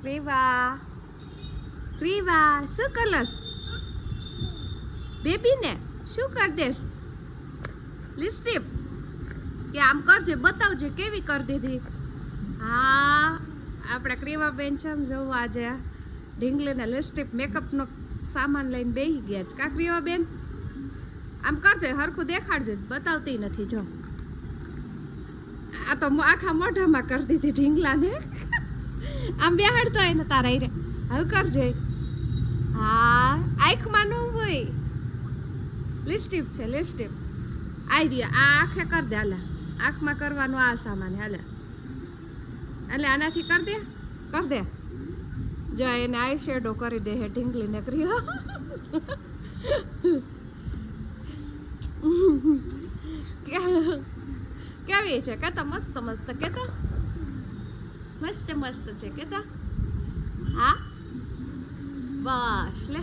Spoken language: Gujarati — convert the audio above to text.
ક્રીવા ક્રીવા શું કરલસ બેબી ને શું કર દેસ લિપસ્ટિક કે આમ કરજે બતાવજે કેવી કરી દીધી હા આપણા ક્રીવા બેન છે જોવું આજે ઢીંગલીને લિપસ્ટિક મેકઅપનો સામાન લઈને બેસી ગયા છે કા ક્રીવા બેન આમ કરજે હરખું દેખાડજો બતાવતી નથી જો આ તો આખા મોઢામાં કરી દીધી ઢીંગલાને આમ બેહાડતો હોય ને તારા રે હવે કરજે હા આંખમાં ન હોય લિપસ્ટિક છે લિપસ્ટિક આઈ રહ્યા આ આંખે કર દે હાલે આંખમાં કરવાનું આ સામાન હાલે એટલે આનાથી કર દે જો એને આઈ શેડો કરી દે હે ઢીંગલી ને કર્યો કેવી છે કેતા મસ્ત મસ્ત કેતા મસ્ત મસ્ત છે કેતા હા બસ લે